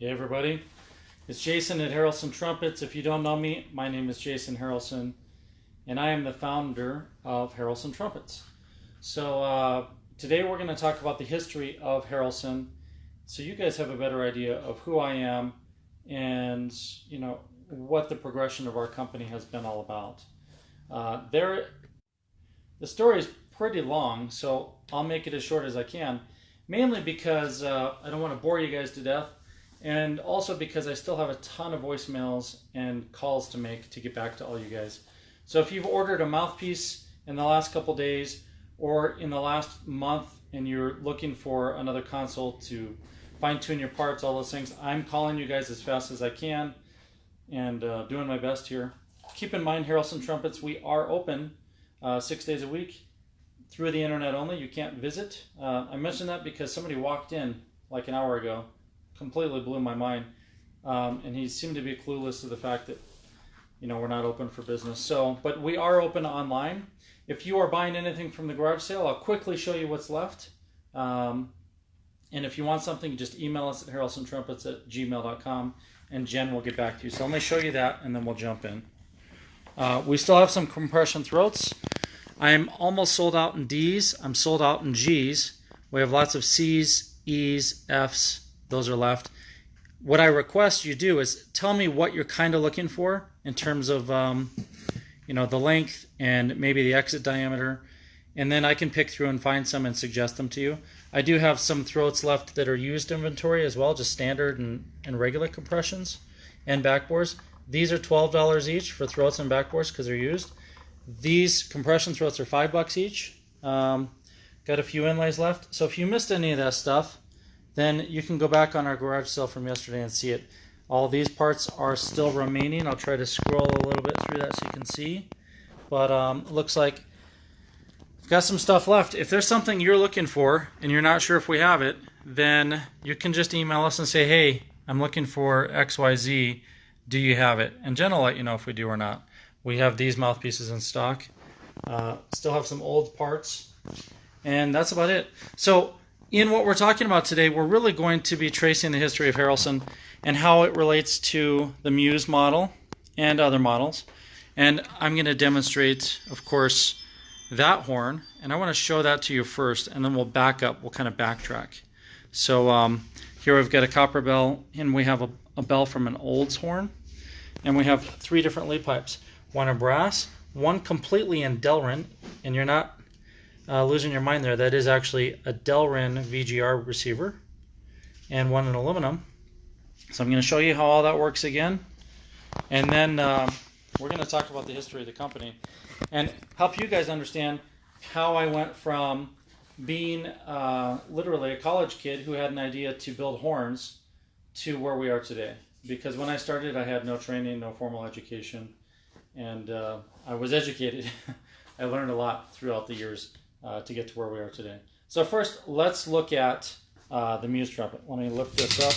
Hey everybody, it's Jason at Harrelson Trumpets. If you don't know me, my name is Jason Harrelson, and I am the founder of Harrelson Trumpets. So today we're going to talk about the history of Harrelson, so you guys have a better idea of who I am and what the progression of our company has been all about. The story is pretty long, so I'll make it as short as I can, mainly because I don't want to bore you guys to death. And also because I still have a ton of voicemails and calls to make to get back to all you guys. So if you've ordered a mouthpiece in the last couple days or in the last month and you're looking for another console to fine-tune your parts, all those things, I'm calling you guys as fast as I can and doing my best here. Keep in mind, Harrelson Trumpets, we are open 6 days a week through the internet only. You can't visit. I mentioned that because somebody walked in like an hour ago. Completely blew my mind, and he seemed to be clueless to the fact that we're not open for business. But we are open online. If you are buying anything from the garage sale, I'll quickly show you what's left, and if you want something, just email us at harrelsontrumpets@gmail.com and Jen will get back to you. So let me show you that and then we'll jump in. We still have some compression throats. I'm almost sold out in D's. I'm sold out in G's. We have lots of C's, E's, F's. Those are left. What I request you do is tell me what you're kind of looking for in terms of the length and maybe the exit diameter, and then I can pick through and find some and suggest them to you. I do have some throats left that are used inventory as well, just standard and regular compressions and backbores. These are $12 each for throats and backbores because they're used. These compression throats are $5 each. Got a few inlays left. So if you missed any of that stuff, then you can go back on our garage sale from yesterday and see it. All these parts are still remaining. I'll try to scroll a little bit through that so you can see. But it looks like we've got some stuff left. If there's something you're looking for and you're not sure if we have it, then you can just email us and say, hey, I'm looking for XYZ. Do you have it? And Jen will let you know if we do or not. We have these mouthpieces in stock. Still have some old parts. And that's about it. So in what we're talking about today, we're really going to be tracing the history of Harrelson and how it relates to the Muse model and other models. And I'm going to demonstrate, of course, that horn. And I want to show that to you first, and then we'll back up. We'll kind of backtrack. So here we've got a copper bell, and we have a bell from an Olds horn. And we have 3 different lead pipes. One in brass, one completely in Delrin, and you're not losing your mind there. That is actually a Delrin VGR receiver, and one in aluminum. So I'm going to show you how all that works again, and then we're going to talk about the history of the company and help you guys understand how I went from being literally a college kid who had an idea to build horns to where we are today. Because when I started, I had no training, no formal education, and I was educated. I learned a lot throughout the years to get to where we are today. So first, let's look at the Muse trumpet. Let me lift this up,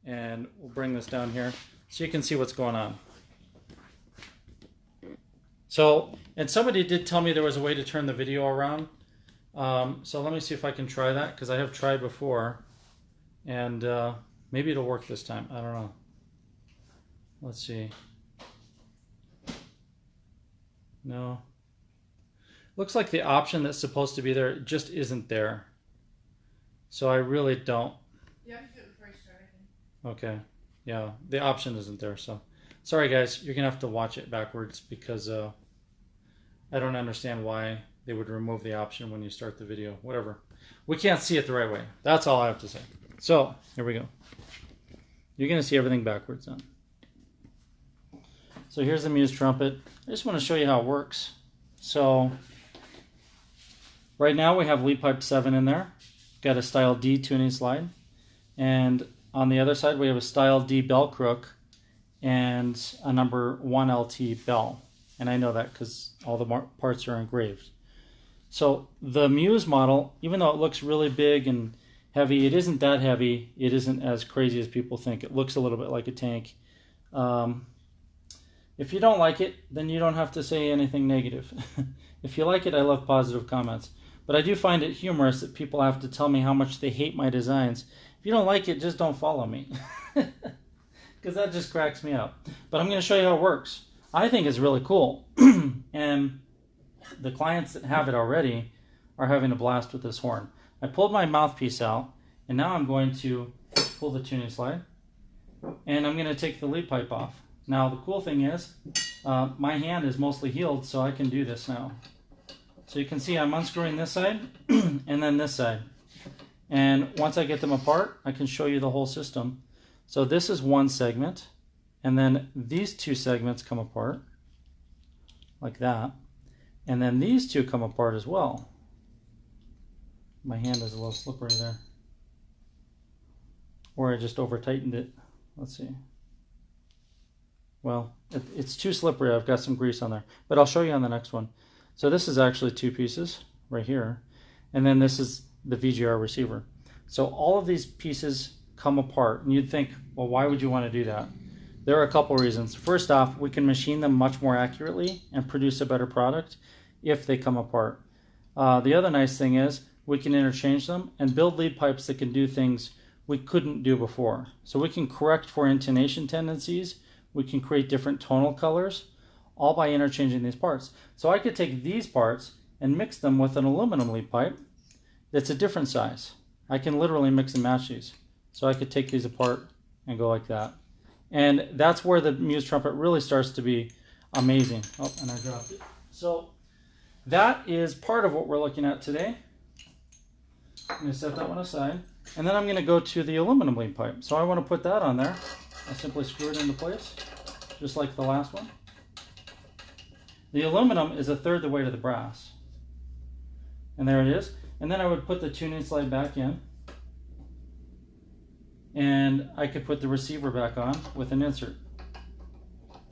and we'll bring this down here so you can see what's going on. So, and somebody did tell me there was a way to turn the video around. So let me see if I can try that, because I have tried before, and maybe it'll work this time. I don't know. Let's see. No. Looks like the option that's supposed to be there just isn't there. So I really don't. Yeah, you do it before you start, I think. Okay. Yeah, the option isn't there. So sorry guys, you're going to have to watch it backwards because I don't understand why they would remove the option when you start the video. Whatever. We can't see it the right way. That's all I have to say. So here we go. You're going to see everything backwards then. So here's the Muse trumpet. I just want to show you how it works. So right now we have lead pipe 7 in there. Got a style D tuning slide. And on the other side we have a style D bell crook and a number 1 LT bell. And I know that because all the parts are engraved. So the Muse model, even though it looks really big and heavy, it isn't that heavy. It isn't as crazy as people think. It looks a little bit like a tank. If you don't like it, then you don't have to say anything negative. If you like it, I love positive comments. But I do find it humorous that people have to tell me how much they hate my designs. If you don't like it, just don't follow me. Because that just cracks me up. But I'm going to show you how it works. I think it's really cool. And the clients that have it already are having a blast with this horn. I pulled my mouthpiece out, and now I'm going to pull the tuning slide, and I'm going to take the lead pipe off. Now the cool thing is, my hand is mostly healed, so I can do this now. So you can see I'm unscrewing this side, and then this side. And once I get them apart, I can show you the whole system. So this is one segment, and then these two segments come apart, like that. And then these two come apart as well. My hand is a little slippery there. Or I just over tightened it. Let's see. Well, it's too slippery. I've got some grease on there. But I'll show you on the next one. So this is actually two pieces right here. And then this is the VGR receiver. So all of these pieces come apart. And you'd think, well, why would you want to do that? There are a couple reasons. First off, we can machine them much more accurately and produce a better product if they come apart. The other nice thing is we can interchange them and build lead pipes that can do things we couldn't do before. So we can correct for intonation tendencies. We can create different tonal colors, all by interchanging these parts. So I could take these parts and mix them with an aluminum lead pipe that's a different size. I can literally mix and match these. So I could take these apart and go like that. And that's where the Muse trumpet really starts to be amazing. Oh, and I dropped it. So that is part of what we're looking at today. I'm going to set that one aside. And then I'm going to go to the aluminum lead pipe. So I want to put that on there. I simply screw it into place, just like the last one. The aluminum is a third the weight of the brass. And there it is. And then I would put the tuning slide back in. And I could put the receiver back on with an insert.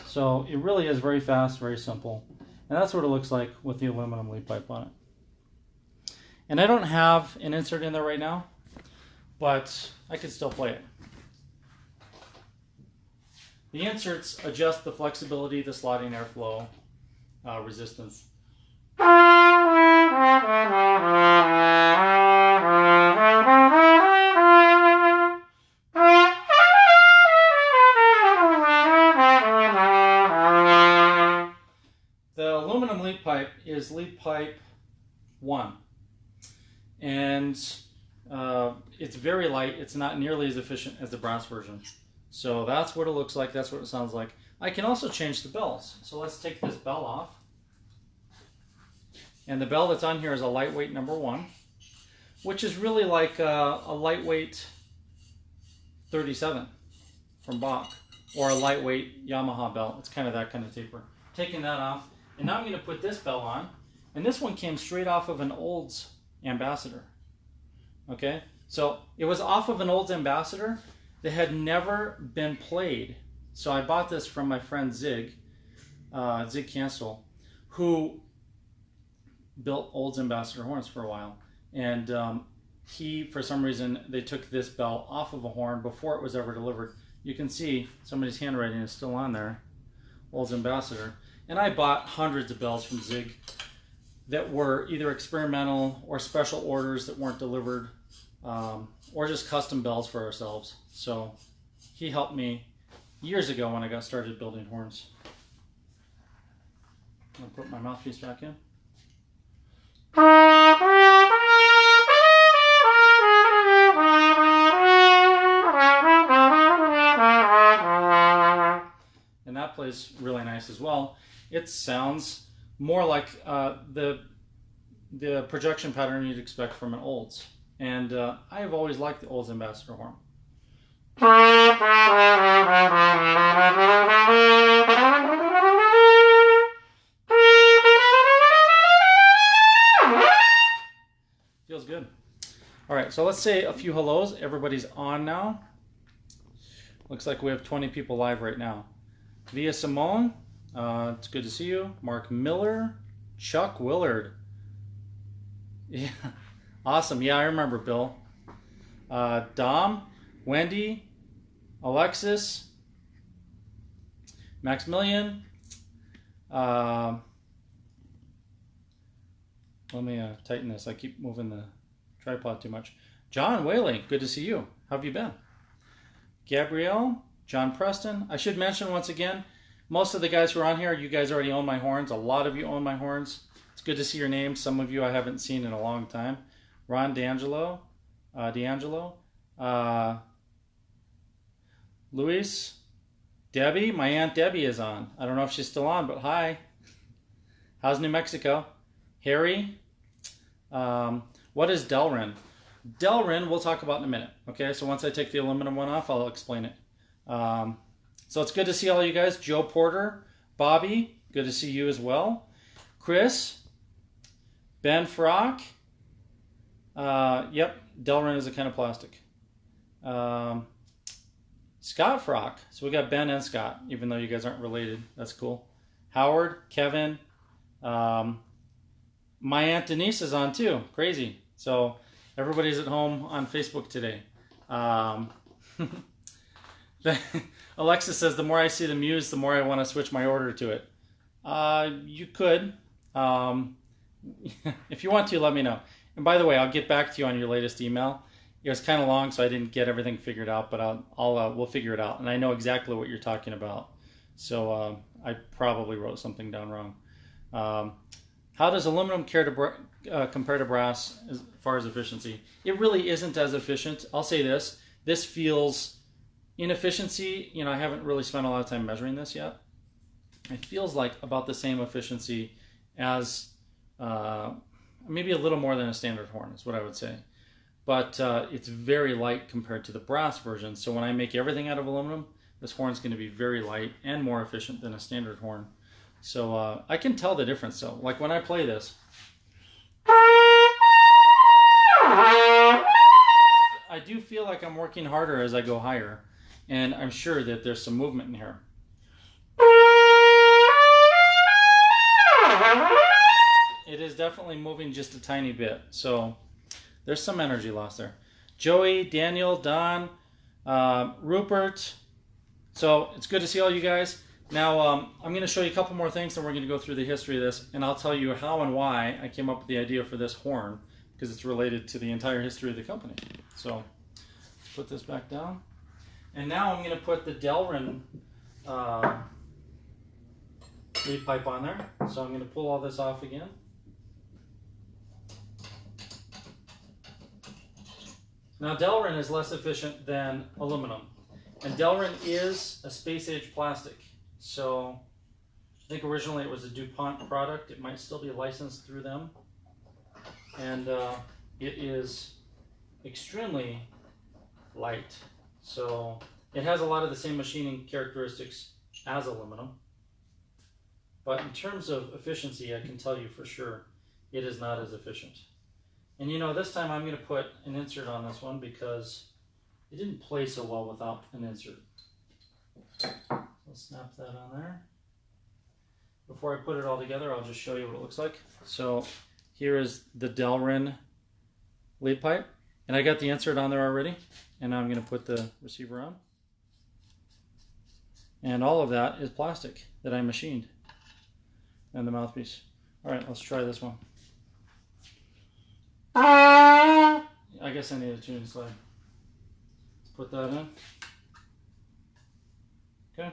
So it really is very fast, very simple. And that's what it looks like with the aluminum lead pipe on it. And I don't have an insert in there right now, but I can still play it. The inserts adjust the flexibility, the slotting airflow, resistance. The aluminum lead pipe is lead pipe 1. And it's very light. It's not nearly as efficient as the brass version. So that's what it looks like. That's what it sounds like. I can also change the bells. So let's take this bell off. And the bell that's on here is a lightweight number 1, which is really like a lightweight 37 from Bach, or a lightweight Yamaha bell. It's kind of that kind of taper. Taking that off. And now I'm going to put this bell on. And this one came straight off of an Olds Ambassador. Okay? So it was off of an Olds Ambassador that had never been played. So I bought this from my friend Zig Cancel, who built Olds Ambassador horns for a while. And he, for some reason, they took this bell off of a horn before it was ever delivered. You can see somebody's handwriting is still on there, Olds Ambassador. And I bought hundreds of bells from Zig that were either experimental or special orders that weren't delivered, or just custom bells for ourselves. So he helped me years ago when I got started building horns. I'm going to put my mouthpiece back in. And that plays really nice as well. It sounds more like the projection pattern you'd expect from an Olds. And I have always liked the Olds Ambassador horn. Feels good. All right, so let's say a few hellos. Everybody's on now. Looks like we have 20 people live right now. Via Simone, it's good to see you. Mark Miller, Chuck Willard. Yeah, awesome. Yeah, I remember Bill. Dom, Wendy, Alexis, Maximilian, Let me tighten this. I keep moving the tripod too much. John Whaley, good to see you. How have you been? Gabrielle, John Preston. I should mention once again, most of the guys who are on here, you guys already own my horns. A lot of you own my horns. It's good to see your names. Some of you I haven't seen in a long time. Ron D'Angelo, Luis, Debbie. My Aunt Debbie is on. I don't know if she's still on, but hi. How's New Mexico? Harry. What is Delrin? Delrin we'll talk about in a minute. Okay, so once I take the aluminum one off, I'll explain it. So it's good to see all you guys. Joe Porter, Bobby, good to see you as well. Chris, Ben Frock. Yep, Delrin is a kind of plastic. Scott Frock. So we got Ben and Scott, even though you guys aren't related. That's cool. Howard, Kevin. My Aunt Denise is on too. Crazy. So everybody's at home on Facebook today. Alexa says, the more I see the Muse, the more I want to switch my order to it. You could. If you want to, let me know. And by the way, I'll get back to you on your latest email. It was kind of long, so I didn't get everything figured out, but we'll figure it out. And I know exactly what you're talking about. So I probably wrote something down wrong. How does aluminum compare to brass as far as efficiency? It really isn't as efficient. I'll say this. This feels inefficiency. I haven't really spent a lot of time measuring this yet. It feels like about the same efficiency as maybe a little more than a standard horn is what I would say. But it's very light compared to the brass version. So when I make everything out of aluminum, this horn's going to be very light and more efficient than a standard horn. So I can tell the difference though. Like when I play this, I do feel like I'm working harder as I go higher. And I'm sure that there's some movement in here. It is definitely moving just a tiny bit. So there's some energy loss there. Joey, Daniel, Don, Rupert. So it's good to see all you guys. Now, I'm going to show you a couple more things, and we're going to go through the history of this, and I'll tell you how and why I came up with the idea for this horn, because it's related to the entire history of the company. So let's put this back down. And now I'm going to put the Delrin lead pipe on there. So I'm going to pull all this off again. Now, Delrin is less efficient than aluminum, and Delrin is a space-age plastic. So I think originally it was a DuPont product. It might still be licensed through them. And it is extremely light. So it has a lot of the same machining characteristics as aluminum. But in terms of efficiency, I can tell you for sure it is not as efficient. And this time I'm going to put an insert on this one because it didn't play so well without an insert. I'll snap that on there. Before I put it all together, I'll just show you what it looks like. So here is the Delrin lead pipe, and I got the insert on there already, and now I'm going to put the receiver on. And all of that is plastic that I machined, and the mouthpiece. All right, let's try this one. I guess I need a tuning slide. Let's put that in. Okay.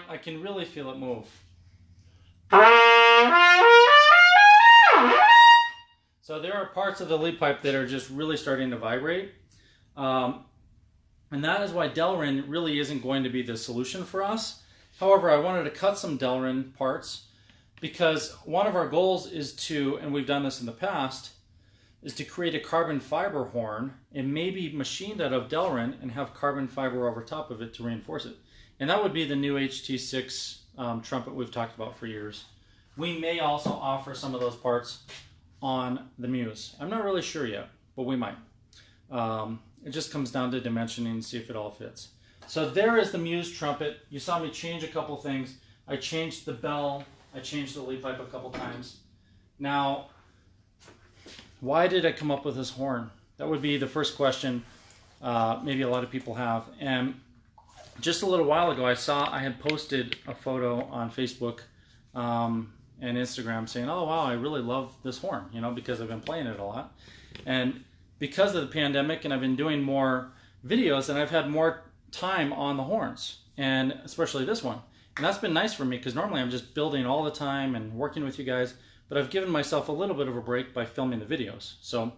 I can really feel it move. So there are parts of the lead pipe that are just really starting to vibrate. And that is why Delrin really isn't going to be the solution for us. However, I wanted to cut some Delrin parts because one of our goals is to, and we've done this in the past, is to create a carbon fiber horn and maybe machine that of Delrin and have carbon fiber over top of it to reinforce it. And that would be the new HT6 trumpet we've talked about for years. We may also offer some of those parts on the Muse. I'm not really sure yet, but we might. It just comes down to dimensioning and see if it all fits. So there is the Muse trumpet. You saw me change a couple things. I changed the bell. I changed the lead pipe a couple times. Now, why did I come up with this horn? That would be the first question maybe a lot of people have. And just a little while ago, I had posted a photo on Facebook and Instagram saying, oh, wow, I really love this horn, because I've been playing it a lot. And because of the pandemic, and I've been doing more videos, and I've had more time on the horns, and especially this one. And that's been nice for me, because normally I'm just building all the time and working with you guys, but I've given myself a little bit of a break by filming the videos. So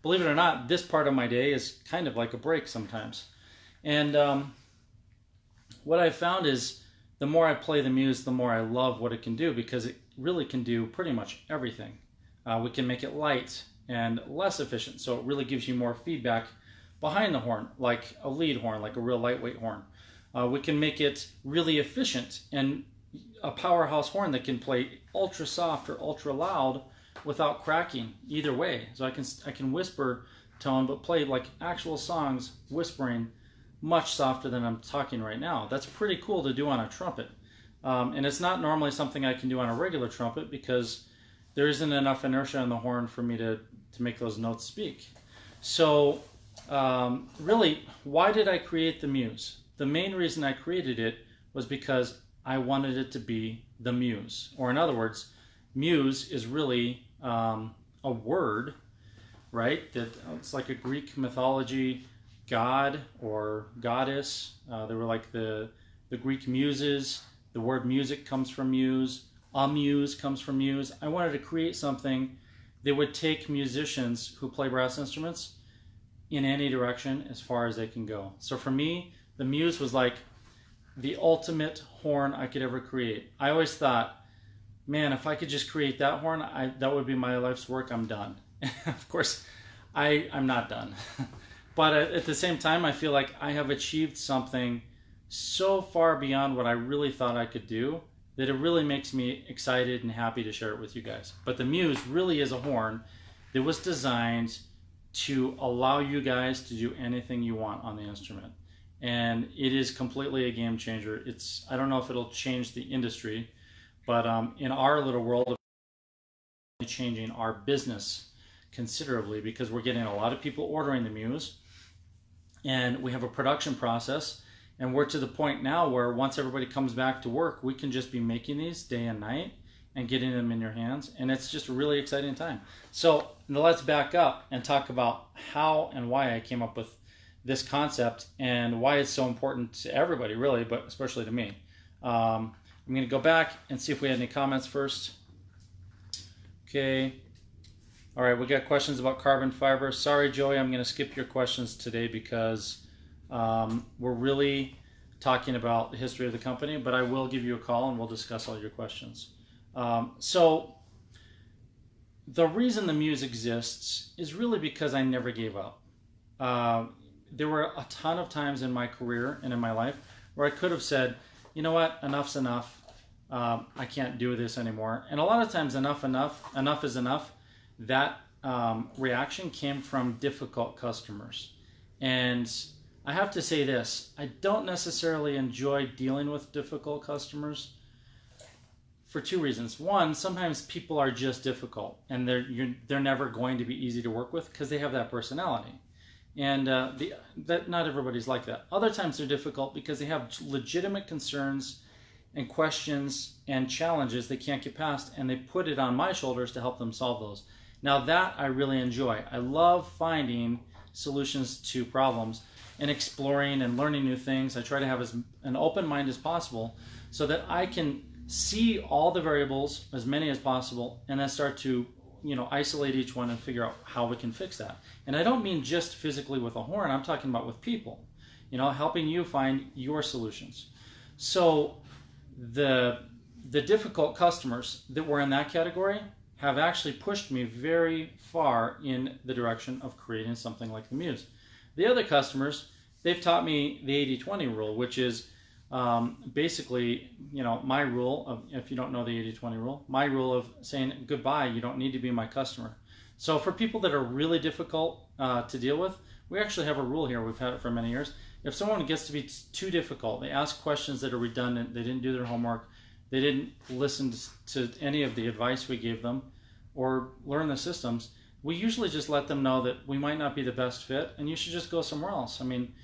believe it or not, this part of my day is kind of like a break sometimes. And what I've found is the more I play the Muse, the more I love what it can do, because it really can do pretty much everything. We can make it light and less efficient, so it really gives you more feedback behind the horn, like a lead horn, like a real lightweight horn. We can make it really efficient and a powerhouse horn that can play ultra soft or ultra loud without cracking either way. So I can whisper tone, but play like actual songs whispering much softer than I'm talking right now. That's pretty cool to do on a trumpet. And it's not normally something I can do on a regular trumpet, because there isn't enough inertia on the horn for me to make those notes speak. So really, why did I create the Muse? The main reason I created it was because I wanted it to be the Muse. Or in other words, Muse is really a word, right? That it's like a Greek mythology god or goddess. They were like the Greek muses. The word music comes from muse. A muse comes from muse. I wanted to create something that would take musicians who play brass instruments in any direction as far as they can go. So for me, the Muse was like the ultimate horn I could ever create. I always thought, man, if I could just create that horn, that would be my life's work. I'm done. Of course, I'm not done. But at the same time, I feel like I have achieved something so far beyond what I really thought I could do that it really makes me excited and happy to share it with you guys. But the Muse really is a horn that was designed to allow you guys to do anything you want on the instrument. And it is completely a game changer. I don't know if it'll change the industry, but in our little world, it's changing our business considerably, because we're getting a lot of people ordering the Muse, and we have a production process, and we're to the point now where once everybody comes back to work, we can just be making these day and night and getting them in your hands, and it's just a really exciting time. So let's back up and talk about how and why I came up with this concept and why it's so important to everybody, really, but especially to me. I'm going to go back and see if we had any comments first. Okay. All right, we got questions about carbon fiber. Sorry, Joey, I'm going to skip your questions today because we're really talking about the history of the company, but I will give you a call and we'll discuss all your questions. So the reason the Muse exists is really because I never gave up. There were a ton of times in my career and in my life where I could have said, you know what, enough's enough. I can't do this anymore. And a lot of times enough is enough. That reaction came from difficult customers. And I have to say this, I don't necessarily enjoy dealing with difficult customers for two reasons. One, sometimes people are just difficult and they're never going to be easy to work with because they have that personality. And that not everybody's like that. Other times they're difficult because they have legitimate concerns and questions and challenges they can't get past, and they put it on my shoulders to help them solve those. Now that I really enjoy. I love finding solutions to problems and exploring and learning new things. I try to have an open mind as possible so that I can see all the variables, as many as possible, and then start to isolate each one and figure out how we can fix that. And I don't mean just physically with a horn, I'm talking about with people, helping you find your solutions. So the difficult customers that were in that category have actually pushed me very far in the direction of creating something like the Muse. The other customers, they've taught me the 80-20 rule, which is basically, my rule of, if you don't know the 80-20 rule, my rule of saying goodbye, you don't need to be my customer. So for people that are really difficult to deal with, we actually have a rule here, we've had it for many years. If someone gets to be too difficult, they ask questions that are redundant, they didn't do their homework, they didn't listen to any of the advice we gave them or learn the systems, we usually just let them know that we might not be the best fit and you should just go somewhere else. I mean,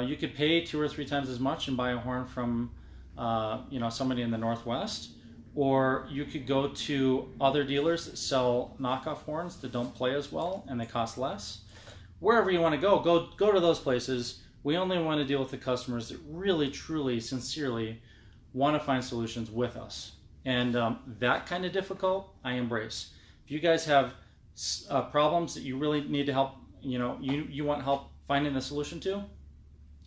you could pay 2 or 3 times as much and buy a horn from somebody in the Northwest, or you could go to other dealers that sell knockoff horns that don't play as well and they cost less. Wherever you want to go to those places. We only want to deal with the customers that really, truly, sincerely want to find solutions with us. And that kind of difficult, I embrace. If you guys have problems that you really need to help, you want help finding the solution to,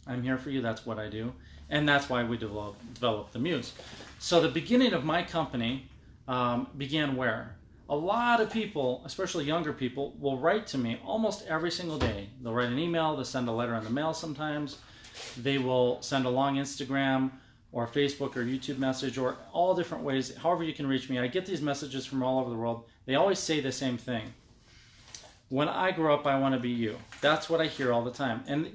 I'm here for you. That's what I do. And that's why we developed the Muse. So the beginning of my company began where? A lot of people, especially younger people, will write to me almost every single day. They'll write an email, they'll send a letter in the mail sometimes, they will send a long Instagram or Facebook or YouTube message or all different ways, however you can reach me. I get these messages from all over the world. They always say the same thing. When I grow up, I want to be you. That's what I hear all the time. And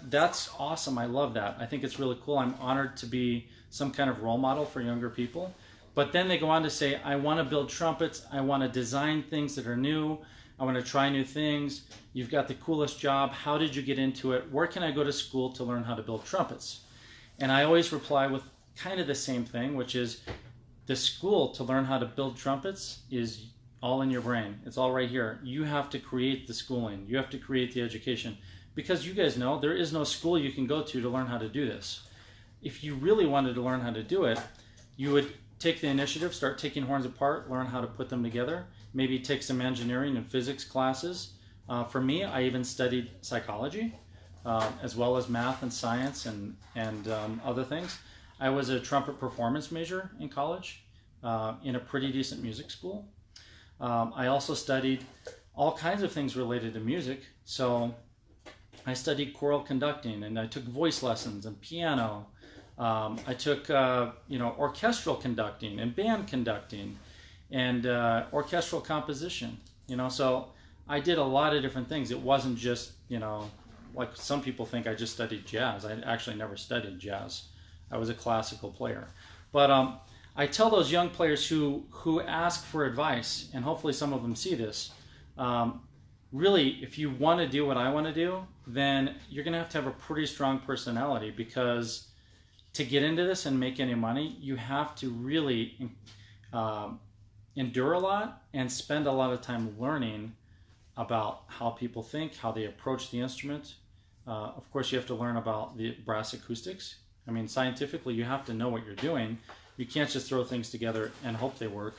that's awesome. I love that. I think it's really cool. I'm honored to be some kind of role model for younger people. But then they go on to say, I want to build trumpets. I want to design things that are new. I want to try new things. You've got the coolest job. How did you get into it? Where can I go to school to learn how to build trumpets? And I always reply with kind of the same thing, which is the school to learn how to build trumpets is all in your brain. It's all right here. You have to create the schooling. You have to create the education. Because you guys know there is no school you can go to learn how to do this. If you really wanted to learn how to do it, you would take the initiative, start taking horns apart, learn how to put them together, maybe take some engineering and physics classes. For me, I even studied psychology, as well as math and science and other things. I was a trumpet performance major in college in a pretty decent music school. I also studied all kinds of things related to music. So I studied choral conducting and I took voice lessons and piano. I took, orchestral conducting and band conducting and orchestral composition, so I did a lot of different things. It wasn't just, like some people think I just studied jazz. I actually never studied jazz. I was a classical player. But I tell those young players who ask for advice, and hopefully some of them see this, really, if you want to do what I want to do, then you're going to have a pretty strong personality, because to get into this and make any money, you have to really endure a lot and spend a lot of time learning about how people think, how they approach the instrument. Of course, you have to learn about the brass acoustics. I mean, scientifically, you have to know what you're doing. You can't just throw things together and hope they work.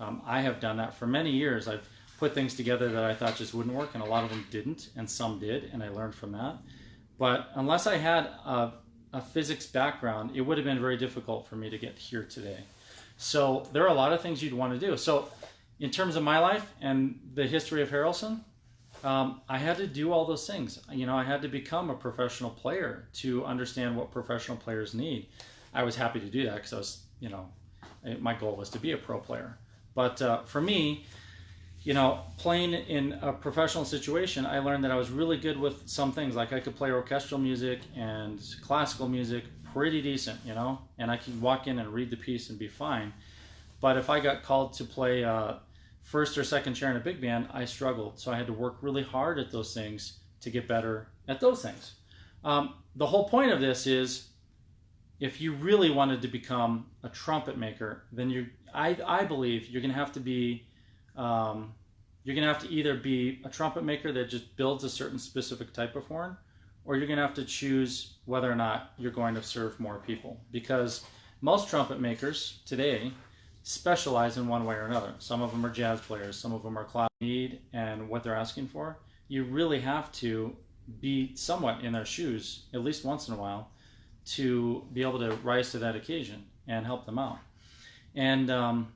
I have done that for many years. I've put things together that I thought just wouldn't work, and a lot of them didn't, and some did, and I learned from that. But unless I had a physics background, it would have been very difficult for me to get here today. So there are a lot of things you'd want to do. So in terms of my life and the history of Harrelson, I had to do all those things. I had to become a professional player to understand what professional players need. I was happy to do that because I was, my goal was to be a pro player. But for me, playing in a professional situation, I learned that I was really good with some things. Like I could play orchestral music and classical music pretty decent, and I could walk in and read the piece and be fine. But if I got called to play first or second chair in a big band, I struggled. So I had to work really hard at those things to get better at those things. The whole point of this is, if you really wanted to become a trumpet maker, then I believe you're going to have to be you're going to have to either be a trumpet maker that just builds a certain specific type of horn, or you're going to have to choose whether or not you're going to serve more people. Because most trumpet makers today specialize in one way or another. Some of them are jazz players, some of them are classical need, and what they're asking for. You really have to be somewhat in their shoes, at least once in a while, to be able to rise to that occasion and help them out. And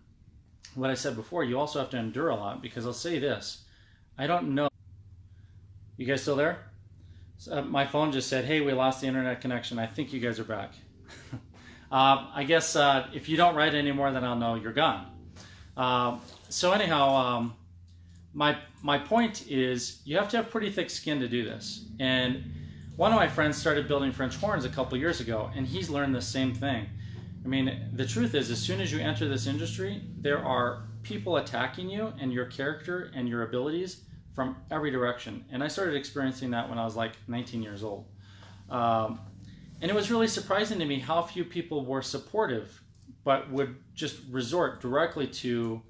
what I said before, you also have to endure a lot, because I'll say this, I don't know. You guys still there? My phone just said, hey, we lost the internet connection. I think you guys are back. I guess if you don't write anymore, then I'll know you're gone. So anyhow, my point is, you have to have pretty thick skin to do this. And one of my friends started building French horns a couple years ago, and he's learned the same thing. I mean, the truth is, as soon as you enter this industry, there are people attacking you and your character and your abilities from every direction. And I started experiencing that when I was like 19 years old. And it was really surprising to me how few people were supportive, but would just resort directly to,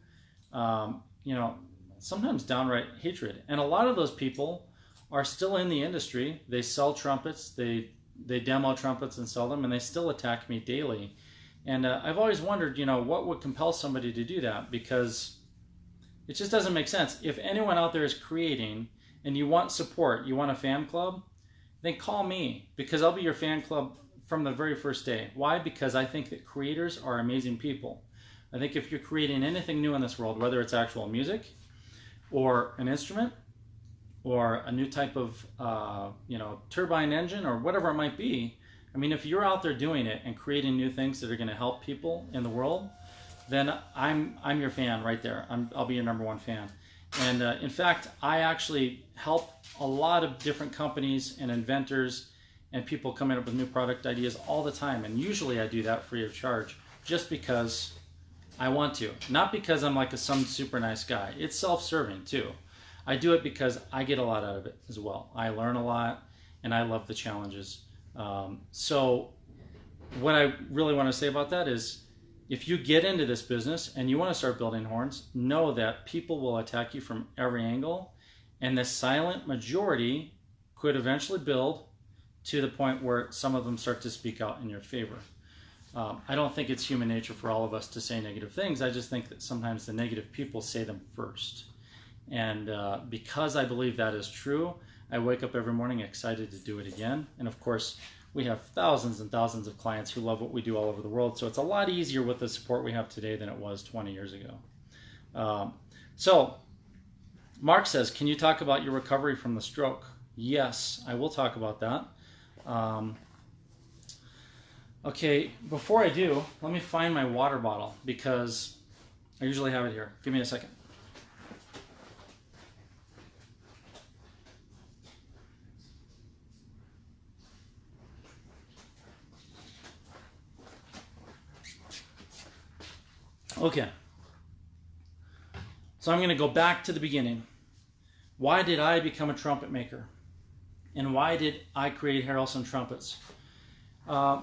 sometimes downright hatred. And a lot of those people are still in the industry. They sell trumpets, they demo trumpets and sell them, and they still attack me daily. And I've always wondered, what would compel somebody to do that? Because it just doesn't make sense. If anyone out there is creating and you want support, you want a fan club, then call me, because I'll be your fan club from the very first day. Why? Because I think that creators are amazing people. I think if you're creating anything new in this world, whether it's actual music or an instrument or a new type of turbine engine or whatever it might be, I mean, if you're out there doing it and creating new things that are going to help people in the world, then I'm your fan right there. I'll be your number one fan. And in fact, I actually help a lot of different companies and inventors and people coming up with new product ideas all the time. And usually I do that free of charge just because I want to. Not because I'm like some super nice guy. It's self-serving too. I do it because I get a lot out of it as well. I learn a lot and I love the challenges. So what I really want to say about that is, if you get into this business and you want to start building horns, know that people will attack you from every angle, and the silent majority could eventually build to the point where some of them start to speak out in your favor. I don't think it's human nature for all of us to say negative things. I just think that sometimes the negative people say them first. And because I believe that is true, I wake up every morning excited to do it again. And of course, we have thousands and thousands of clients who love what we do all over the world. So it's a lot easier with the support we have today than it was 20 years ago. So Mark says, can you talk about your recovery from the stroke? Yes, I will talk about that. Okay, before I do, let me find my water bottle because I usually have it here. Give me a second. Okay, so I'm going to go back to the beginning. Why did I become a trumpet maker? And why did I create Harrelson Trumpets?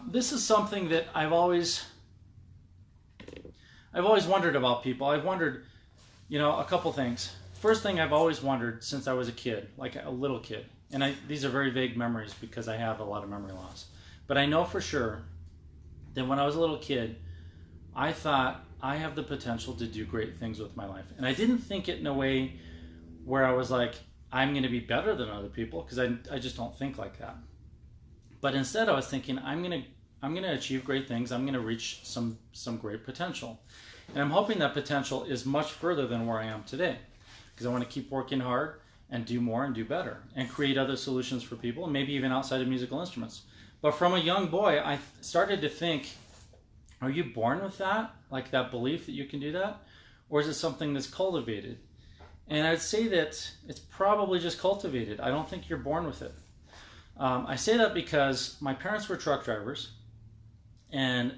This is something that I've always wondered about people. I've wondered, a couple things. First thing I've always wondered since I was a kid, like a little kid, and these are very vague memories because I have a lot of memory loss. But I know for sure that when I was a little kid, I thought, I have the potential to do great things with my life. And I didn't think it in a way where I was like, I'm going to be better than other people, because I just don't think like that. But instead I was thinking, I'm going to achieve great things. I'm going to reach some great potential. And I'm hoping that potential is much further than where I am today, because I want to keep working hard and do more and do better and create other solutions for people, and maybe even outside of musical instruments. But from a young boy, I started to think, are you born with that? Like that belief that you can do that? Or is it something that's cultivated? And I'd say that it's probably just cultivated. I don't think you're born with it. I say that because my parents were truck drivers, and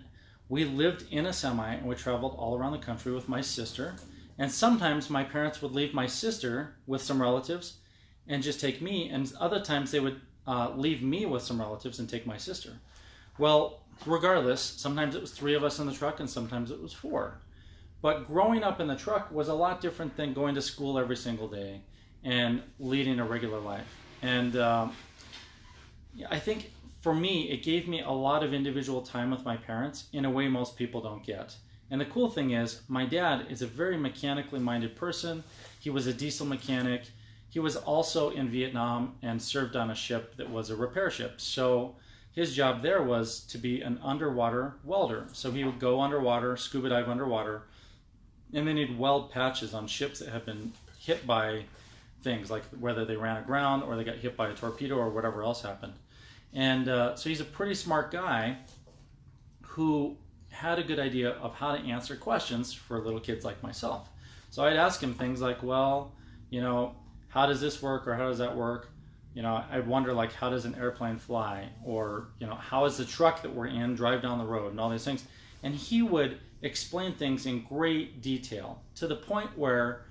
we lived in a semi, and we traveled all around the country with my sister. And sometimes my parents would leave my sister with some relatives and just take me, and other times they would leave me with some relatives and take my sister. Well, regardless, sometimes it was 3 of us in the truck and sometimes it was 4. But growing up in the truck was a lot different than going to school every single day and leading a regular life. And I think for me, it gave me a lot of individual time with my parents in a way most people don't get. And the cool thing is, my dad is a very mechanically minded person. He was a diesel mechanic. He was also in Vietnam and served on a ship that was a repair ship. So his job there was to be an underwater welder. So he would go underwater, scuba dive underwater, and then he'd weld patches on ships that had been hit by things, like whether they ran aground or they got hit by a torpedo or whatever else happened. And so he's a pretty smart guy who had a good idea of how to answer questions for little kids like myself. So I'd ask him things like, well, how does this work, or how does that work? I'd wonder, like, how does an airplane fly? Or, how does the truck that we're in drive down the road, and all these things. and he would explain things in great detail to the point where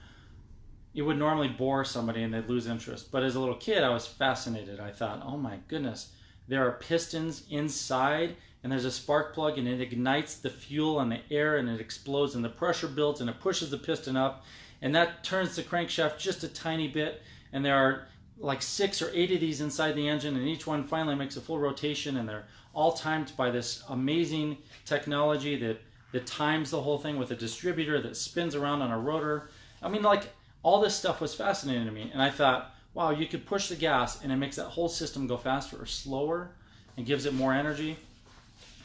it would normally bore somebody and they'd lose interest. But as a little kid, I was fascinated. I thought, oh my goodness, there are pistons inside and there's a spark plug and it ignites the fuel and the air and it explodes and the pressure builds and it pushes the piston up and that turns the crankshaft just a tiny bit, and there are like 6 or 8 of these inside the engine, and each one finally makes a full rotation, and they're all timed by this amazing technology that times the whole thing with a distributor that spins around on a rotor. I mean, like, all this stuff was fascinating to me, and I thought, wow, you could push the gas and it makes that whole system go faster or slower and gives it more energy.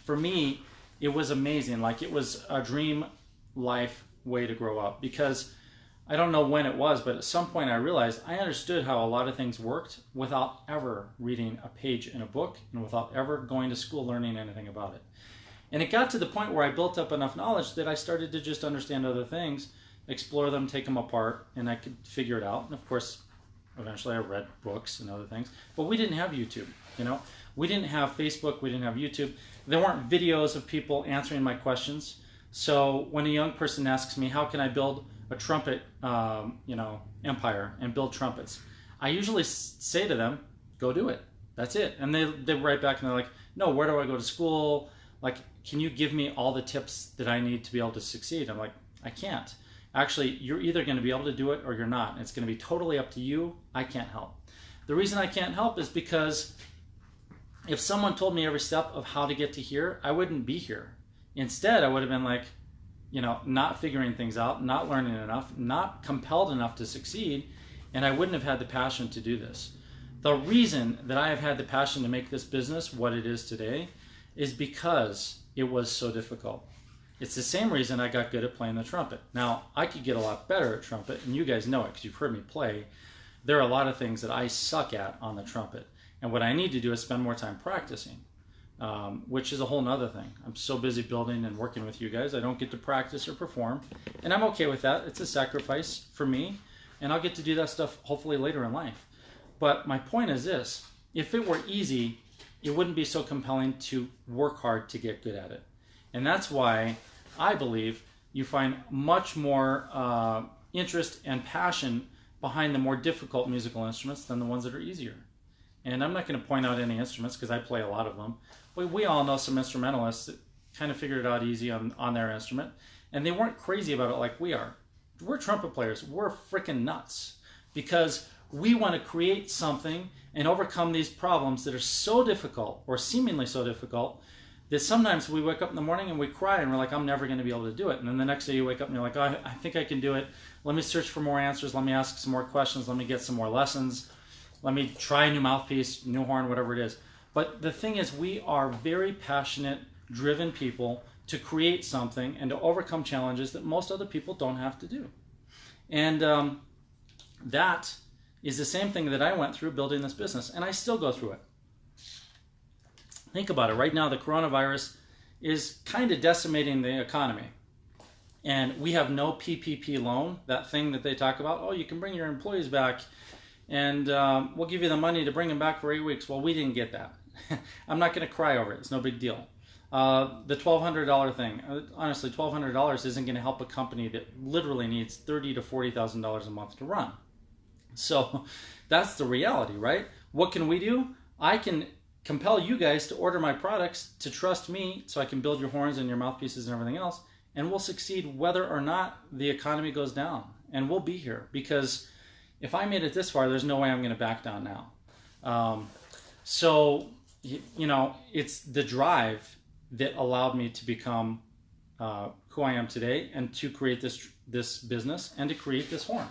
For me, it was amazing. Like, it was a dream life way to grow up, because I don't know when it was, but at some point I realized I understood how a lot of things worked without ever reading a page in a book and without ever going to school learning anything about it. And it got to the point where I built up enough knowledge that I started to just understand other things, explore them, take them apart, and I could figure it out. And of course, eventually I read books and other things. But we didn't have YouTube, you know? We didn't have Facebook, we didn't have YouTube. There weren't videos of people answering my questions. So when a young person asks me, how can I build a trumpet, empire and build trumpets, I usually say to them, go do it. That's it. And they write back and they're like, no, where do I go to school? Like, can you give me all the tips that I need to be able to succeed? I'm like, I can't. Actually, you're either going to be able to do it or you're not. It's going to be totally up to you. I can't help. The reason I can't help is because if someone told me every step of how to get to here, I wouldn't be here. Instead, I would have been like, not figuring things out, not learning enough, not compelled enough to succeed, and I wouldn't have had the passion to do this. The reason that I have had the passion to make this business what it is today is because it was so difficult. It's the same reason I got good at playing the trumpet. Now, I could get a lot better at trumpet, and you guys know it because you've heard me play. There are a lot of things that I suck at on the trumpet, and what I need to do is spend more time practicing. Which is a whole nother thing. I'm so busy building and working with you guys, I don't get to practice or perform, and I'm okay with that. It's a sacrifice for me, and I'll get to do that stuff hopefully later in life. But my point is this: if it were easy, it wouldn't be so compelling to work hard to get good at it. And that's why I believe you find much more interest and passion behind the more difficult musical instruments than the ones that are easier. And I'm not going to point out any instruments because I play a lot of them. We all know some instrumentalists that kind of figured it out easy on their instrument, and they weren't crazy about it like we are. We're trumpet players. We're freaking nuts because we want to create something and overcome these problems that are so difficult, or seemingly so difficult, that sometimes we wake up in the morning and we cry and we're like, I'm never going to be able to do it. And then the next day you wake up and you're like, oh, I think I can do it. Let me search for more answers. Let me ask some more questions. Let me get some more lessons. Let me try a new mouthpiece, new horn, whatever it is. But the thing is, we are very passionate, driven people to create something and to overcome challenges that most other people don't have to do. And that is the same thing that I went through building this business, and I still go through it. Think about it. Right now, the coronavirus is kind of decimating the economy. And we have no PPP loan, that thing that they talk about. Oh, you can bring your employees back, and we'll give you the money to bring them back for 8 weeks. Well, we didn't get that. I'm not going to cry over it. It's no big deal. The $1,200 thing. Honestly, $1,200 isn't going to help a company that literally needs $30,000 to $40,000 a month to run. So that's the reality, right? What can we do? I can compel you guys to order my products, to trust me, so I can build your horns and your mouthpieces and everything else, and we'll succeed whether or not the economy goes down. And we'll be here, because if I made it this far, there's no way I'm going to back down now. So, it's the drive that allowed me to become who I am today, and to create this business, and to create this horn.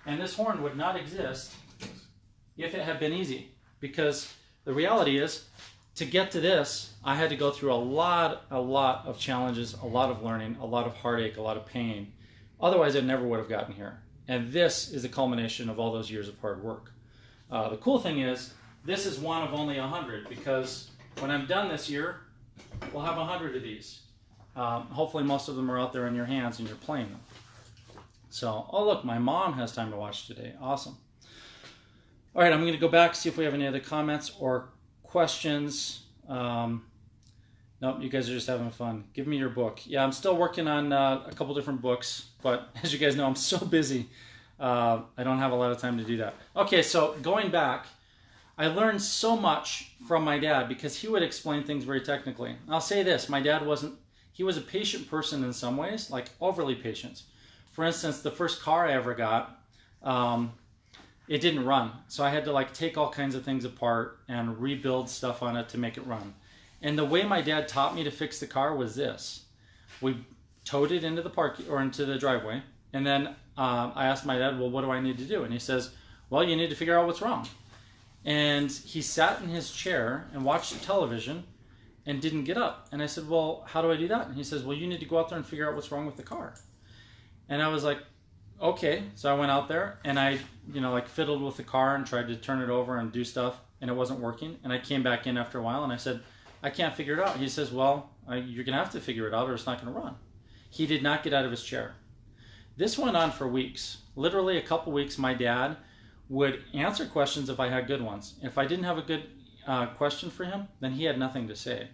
And this horn would not exist if it had been easy, because the reality is, to get to this, I had to go through a lot of challenges, a lot of learning, a lot of heartache, a lot of pain. Otherwise, I never would have gotten here. And this is a culmination of all those years of hard work. The cool thing is, this is one of only 100, because when I'm done this year, we'll have 100 of these. Hopefully most of them are out there in your hands and you're playing them. So, oh look, my mom has time to watch today. Awesome. All right, I'm going to go back, see if we have any other comments or questions. Nope, you guys are just having fun. Give me your book. Yeah, I'm still working on a couple different books, but as you guys know, I'm so busy. I don't have a lot of time to do that. Okay, so going back, I learned so much from my dad because he would explain things very technically. I'll say this, my dad he was a patient person in some ways, like overly patient. For instance, the first car I ever got, it didn't run. So I had to like take all kinds of things apart and rebuild stuff on it to make it run. And the way my dad taught me to fix the car was this. We towed it into the driveway, and then I asked my dad, well, what do I need to do? And he says, well, you need to figure out what's wrong. And he sat in his chair and watched the television and didn't get up. And I said, well, how do I do that? And he says, well, you need to go out there and figure out what's wrong with the car. And I was like, okay. So I went out there and I, like fiddled with the car and tried to turn it over and do stuff, and it wasn't working. And I came back in after a while and I said, I can't figure it out. He says, well, you're going to have to figure it out or it's not going to run. He did not get out of his chair. This went on for weeks. Literally a couple weeks, my dad would answer questions if I had good ones. If I didn't have a good question for him, then he had nothing to say.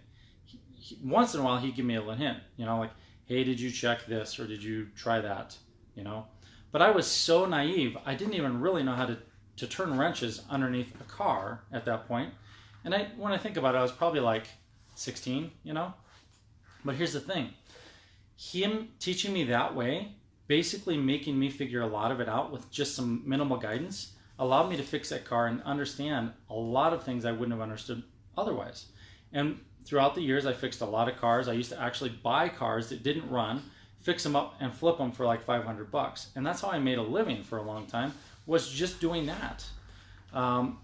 Once in a while, he'd give me a little hint, like, hey, did you check this or did you try that, But I was so naive, I didn't even really know how to turn wrenches underneath a car at that point. And when I think about it, I was probably like 16, But here's the thing. Him teaching me that way, basically making me figure a lot of it out with just some minimal guidance, allowed me to fix that car and understand a lot of things I wouldn't have understood otherwise. And throughout the years, I fixed a lot of cars. I used to actually buy cars that didn't run, fix them up, and flip them for like $500. And that's how I made a living for a long time, was just doing that.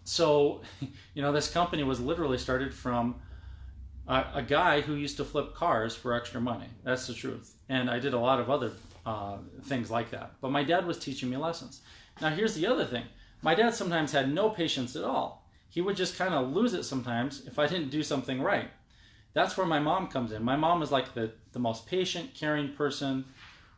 So, this company was literally started from a guy who used to flip cars for extra money. That's the truth. And I did a lot of other things like that. But my dad was teaching me lessons. Now, here's the other thing. My dad sometimes had no patience at all. He would just kind of lose it sometimes if I didn't do something right. That's where my mom comes in. My mom was like the most patient, caring person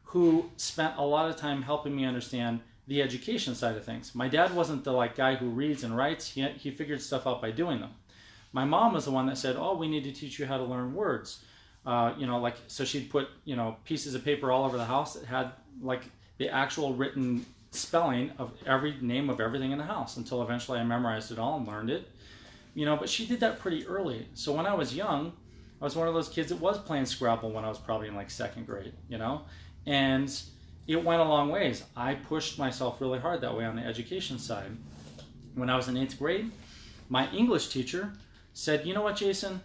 who spent a lot of time helping me understand the education side of things. My dad wasn't the guy who reads and writes. He figured stuff out by doing them. My mom was the one that said, oh, we need to teach you how to learn words. So she'd put, pieces of paper all over the house that had the actual written spelling of every name of everything in the house until eventually I memorized it all and learned it. But she did that pretty early. So when I was young, I was one of those kids that was playing Scrabble when I was probably in second grade, and it went a long ways. I pushed myself really hard that way on the education side. When I was in 8th grade, my English teacher said, you know what, Jason?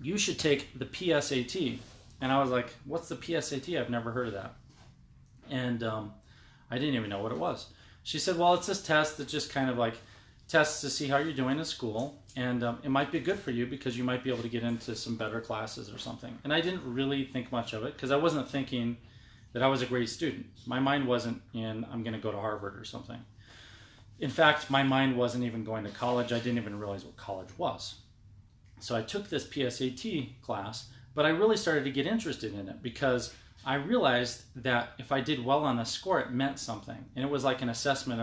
You should take the PSAT. And I was like, what's the PSAT? I've never heard of that. And I didn't even know what it was. She said, well, it's this test that just kind of tests to see how you're doing in school. And it might be good for you because you might be able to get into some better classes or something. And I didn't really think much of it because I wasn't thinking that I was a great student. My mind wasn't in, I'm going to go to Harvard or something. In fact, my mind wasn't even going to college. I didn't even realize what college was. So I took this PSAT class, but I really started to get interested in it because I realized that if I did well on the score, it meant something. And it was like an assessment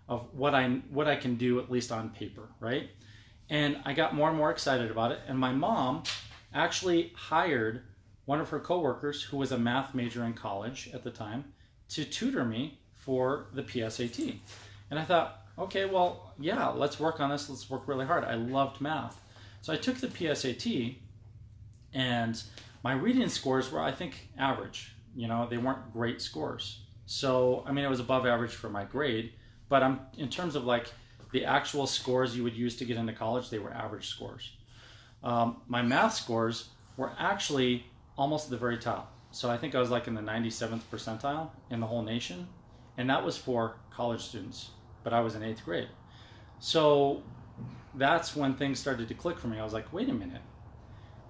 of what I can do, at least on paper, right? And I got more and more excited about it. And my mom actually hired one of her coworkers who was a math major in college at the time to tutor me for the PSAT. And I thought, okay, well, yeah, let's work on this. Let's work really hard. I loved math. So I took the PSAT, and my reading scores were, I think, average. They weren't great scores. So, it was above average for my grade, but in terms of the actual scores you would use to get into college, they were average scores. My math scores were actually almost at the very top. So I think I was in the 97th percentile in the whole nation, and that was for college students, but I was in 8th grade. So that's when things started to click for me. I was like, wait a minute.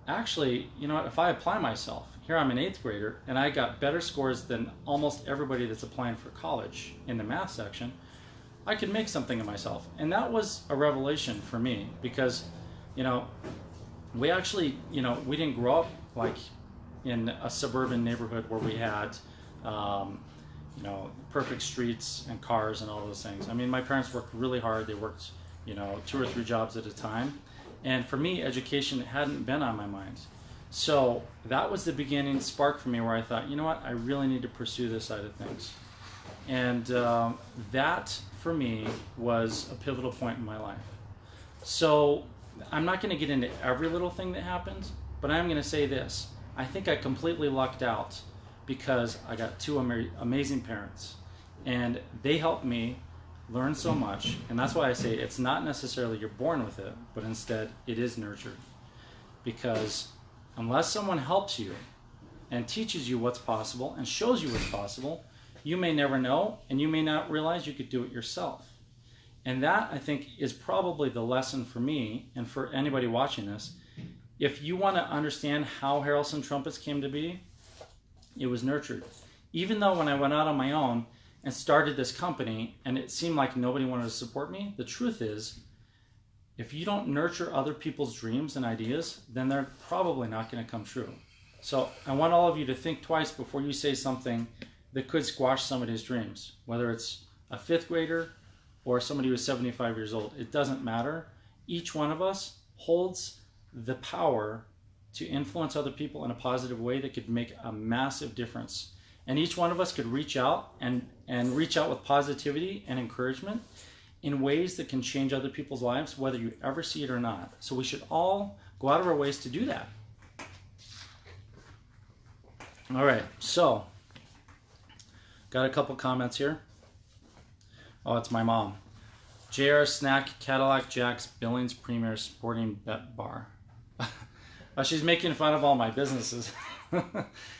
Actually, you know what? If I apply myself, here I'm an 8th grader, and I got better scores than almost everybody that's applying for college in the math section, I could make something of myself. And that was a revelation for me because, we actually, we didn't grow up in a suburban neighborhood where we had, perfect streets and cars and all those things. My parents worked really hard. They worked, 2 or 3 jobs at a time. And for me, education hadn't been on my mind. So that was the beginning spark for me where I thought, you know what, I really need to pursue this side of things. And that, for me, was a pivotal point in my life. So I'm not going to get into every little thing that happened, but I'm going to say this. I think I completely lucked out because I got two amazing parents. And they helped me learn so much. And that's why I say it's not necessarily you're born with it, but instead it is nurtured. Because unless someone helps you and teaches you what's possible and shows you what's possible, you may never know, and you may not realize you could do it yourself. And that, I think, is probably the lesson for me and for anybody watching this. If you want to understand how Harrelson Trumpets came to be, it was nurtured. Even though when I went out on my own and started this company and it seemed like nobody wanted to support me, the truth is, if you don't nurture other people's dreams and ideas, then they're probably not going to come true. So I want all of you to think twice before you say something that could squash somebody's dreams, whether it's a fifth grader or somebody who's 75 years old. It doesn't matter. Each one of us holds the power to influence other people in a positive way that could make a massive difference. And each one of us could reach out and reach out with positivity and encouragement in ways that can change other people's lives, whether you ever see it or not. So we should all go out of our ways to do that. All right, so got a couple comments here. Oh, it's my mom. JR Snack Cadillac Jack's Billings Premier Sporting Bet Bar. She's making fun of all my businesses.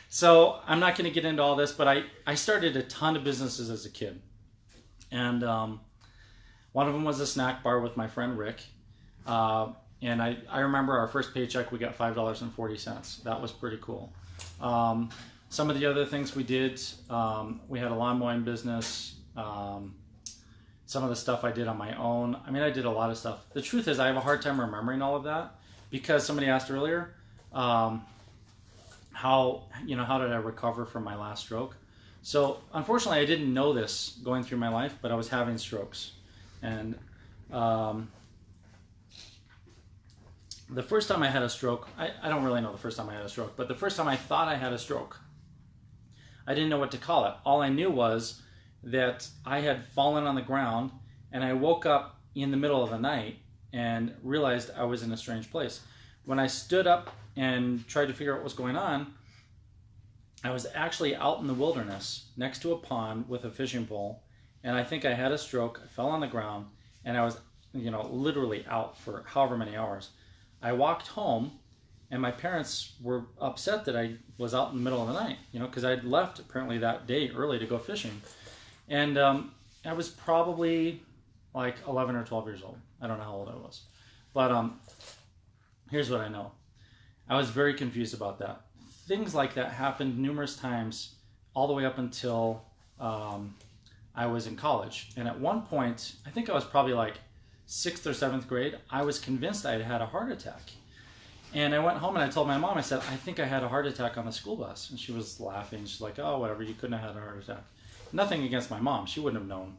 So I'm not going to get into all this, but I started a ton of businesses as a kid. And one of them was a snack bar with my friend Rick. And I remember our first paycheck, we got $5.40. That was pretty cool. Some of the other things we did, we had a lawn mowing business. Some of the stuff I did on my own. I mean, I did a lot of stuff. The truth is I have a hard time remembering all of that because somebody asked earlier, how did I recover from my last stroke? So unfortunately, I didn't know this going through my life, but I was having strokes. And the first time I had a stroke, I don't really know the first time I had a stroke, but the first time I thought I had a stroke, I didn't know what to call it. All I knew was that I had fallen on the ground and I woke up in the middle of the night and realized I was in a strange place. When I stood up and tried to figure out what was going on, I was actually out in the wilderness next to a pond with a fishing pole, and I think I had a stroke. I fell on the ground and I was, literally out for however many hours. I walked home and my parents were upset that I was out in the middle of the night, because I'd left apparently that day early to go fishing. And I was probably like 11 or 12 years old. I don't know how old I was. But here's what I know. I was very confused about that. Things like that happened numerous times all the way up until I was in college. And at one point, I think I was probably like 6th or 7th grade, I was convinced I had had a heart attack. And I went home and I told my mom, I said, I think I had a heart attack on the school bus. And she was laughing. She's like, oh, whatever, you couldn't have had a heart attack. Nothing against my mom. She wouldn't have known,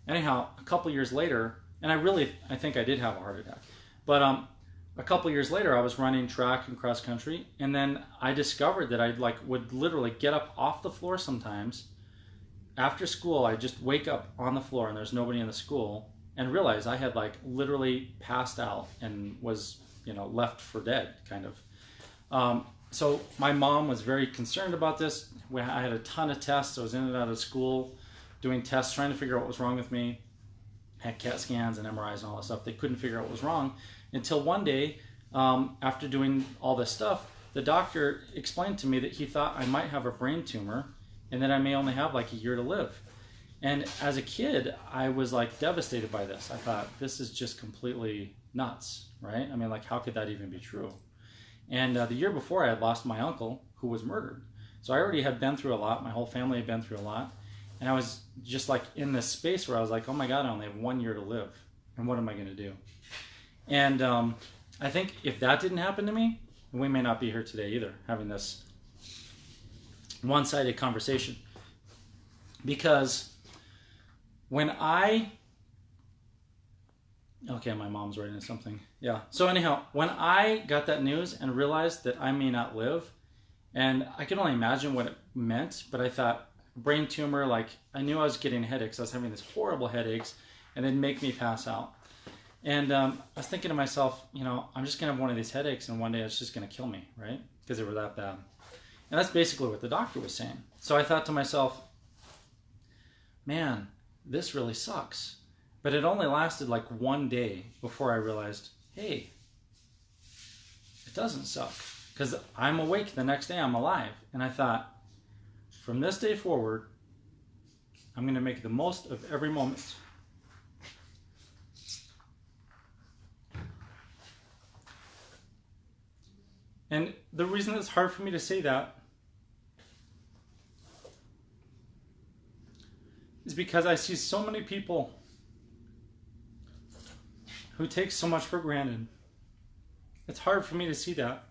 Anyhow, a couple years later, and I think I did have a heart attack. But a couple years later, I was running track and cross country. And then I discovered that I would literally get up off the floor sometimes. After school, I just wake up on the floor and there's nobody in the school and realize I had literally passed out and was, left for dead kind of. So my mom was very concerned about this. I had a ton of tests. I was in and out of school doing tests, trying to figure out what was wrong with me. Had CAT scans and MRIs and all that stuff. They couldn't figure out what was wrong until one day, after doing all this stuff, the doctor explained to me that he thought I might have a brain tumor and that I may only have a year to live. And as a kid, I was devastated by this. I thought, this is just completely nuts, right? I mean, how could that even be true? And the year before, I had lost my uncle who was murdered. So I already had been through a lot. My whole family had been through a lot. And I was just in this space where I was like, oh my God, I only have 1 year to live. And what am I going to do? And I think if that didn't happen to me, we may not be here today either, having this one-sided conversation. Because when I Okay, my mom's writing something. Yeah. So anyhow, when I got that news and realized that I may not live, and I could only imagine what it meant, but I thought brain tumor, like I knew I was getting headaches. I was having these horrible headaches, and it'd make me pass out. And I was thinking to myself, I'm just gonna have one of these headaches, and one day it's just gonna kill me, right? Because they were that bad. And that's basically what the doctor was saying. So I thought to myself, man, this really sucks. But it only lasted like one day before I realized, hey, it doesn't suck. Because I'm awake the next day, I'm alive. And I thought, from this day forward, I'm going to make the most of every moment. And the reason it's hard for me to say that is because I see so many people who take so much for granted. It's hard for me to see that.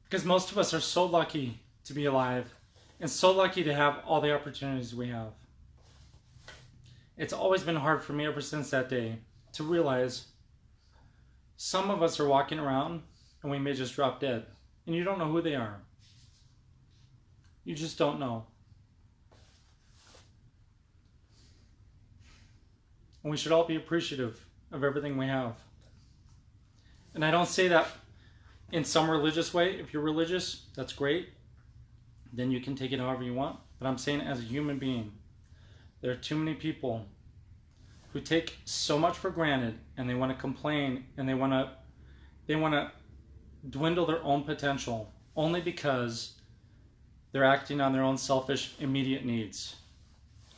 Because most of us are so lucky to be alive and so lucky to have all the opportunities we have. It's always been hard for me ever since that day to realize some of us are walking around and we may just drop dead. And you don't know who they are. You just don't know. And we should all be appreciative of everything we have. And I don't say that in some religious way. If you're religious, that's great. Then you can take it however you want. But I'm saying as a human being, there are too many people who take so much for granted, and they want to complain, and they want to dwindle their own potential only because they're acting on their own selfish, immediate needs.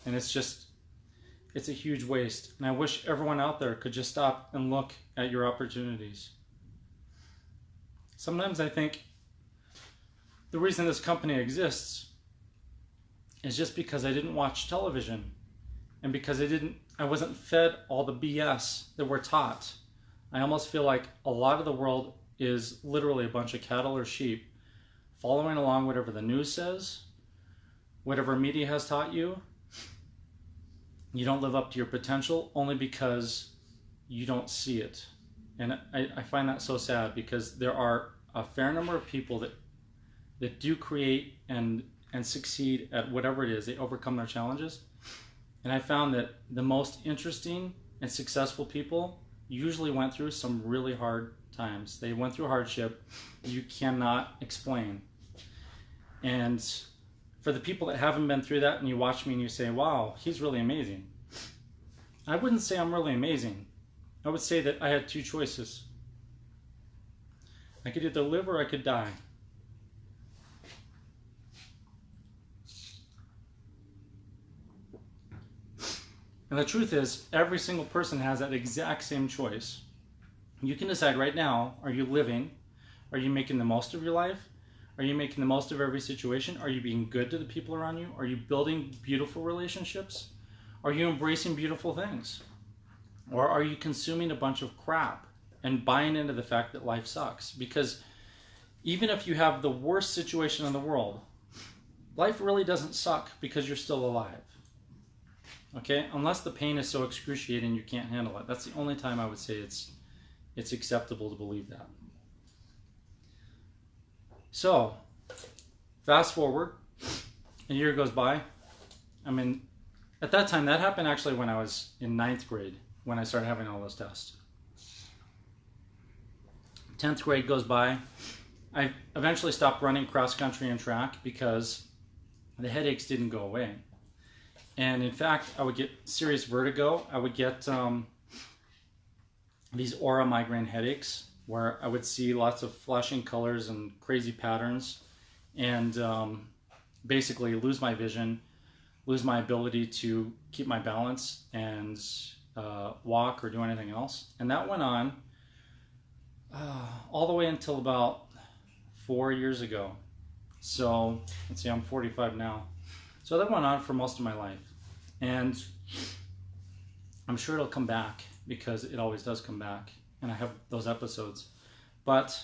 And it's a huge waste. And I wish everyone out there could just stop and look at your opportunities. Sometimes I think the reason this company exists is just because I didn't watch television, and because I wasn't fed all the BS that we're taught. I almost feel like a lot of the world is literally a bunch of cattle or sheep following along whatever the news says, whatever media has taught you. You don't live up to your potential only because you don't see it. And I find that so sad, because there are a fair number of people that do create and succeed at whatever it is. They overcome their challenges. And I found that the most interesting and successful people usually went through some really hard times. They went through hardship you cannot explain. And for the people that haven't been through that, and you watch me and you say, wow, he's really amazing. I wouldn't say I'm really amazing. I would say that I had two choices. I could either live or I could die. And the truth is, every single person has that exact same choice. You can decide right now, are you living? Are you making the most of your life? Are you making the most of every situation? Are you being good to the people around you? Are you building beautiful relationships? Are you embracing beautiful things? Or are you consuming a bunch of crap and buying into the fact that life sucks? Because even if you have the worst situation in the world, life really doesn't suck because you're still alive. Okay? Unless the pain is so excruciating you can't handle it. That's the only time I would say it's acceptable to believe that. So, fast forward, a year goes by. I mean, at that time, that happened actually when I was in 9th grade, when I started having all those tests. 10th grade goes by. I eventually stopped running cross country and track because the headaches didn't go away. And in fact, I would get serious vertigo. I would get these aura migraine headaches where I would see lots of flashing colors and crazy patterns, and basically lose my vision, lose my ability to keep my balance and walk or do anything else. And that went on all the way until about 4 years ago. So let's see, I'm 45 now. So that went on for most of my life. And I'm sure it'll come back, because it always does come back. And I have those episodes. But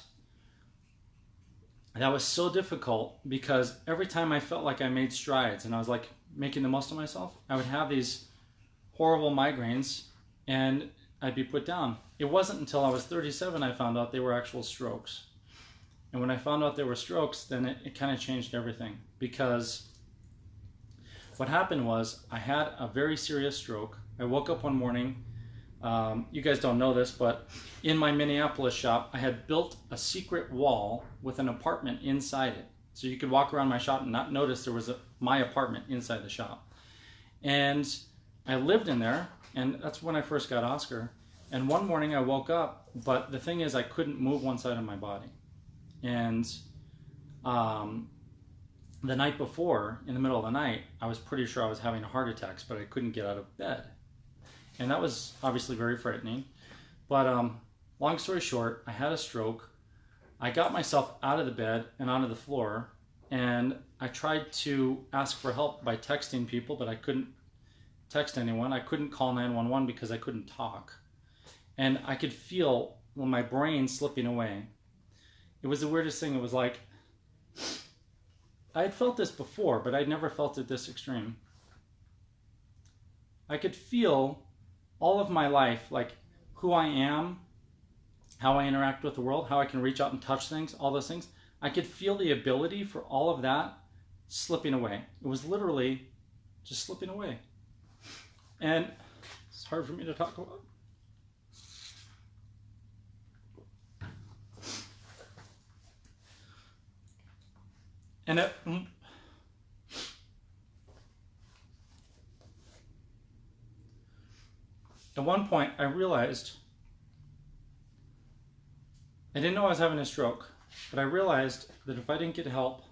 that was so difficult, because every time I felt like I made strides and I was like making the most of myself, I would have these horrible migraines and I'd be put down. It wasn't until I was 37 I found out they were actual strokes. And when I found out they were strokes, then it kind of changed everything, because what happened was I had a very serious stroke. I woke up one morning, you guys don't know this, but in my Minneapolis shop, I had built a secret wall with an apartment inside it. So you could walk around my shop and not notice there was my apartment inside the shop. And I lived in there, and that's when I first got Oscar. And one morning I woke up, but the thing is I couldn't move one side of my body. And the night before, in the middle of the night, I was pretty sure I was having heart attacks, but I couldn't get out of bed. And that was obviously very frightening. But long story short, I had a stroke. I got myself out of the bed and onto the floor, and I tried to ask for help by texting people, but I couldn't text anyone. I couldn't call 911 because I couldn't talk. And I could feel my brain slipping away. It was the weirdest thing. It was like, I had felt this before, but I'd never felt it this extreme. I could feel all of my life, like who I am, how I interact with the world, how I can reach out and touch things, all those things. I could feel the ability for all of that slipping away. It was literally just slipping away. And it's hard for me to talk about. And at one point, I realized, I didn't know I was having a stroke, but I realized that if I didn't get help,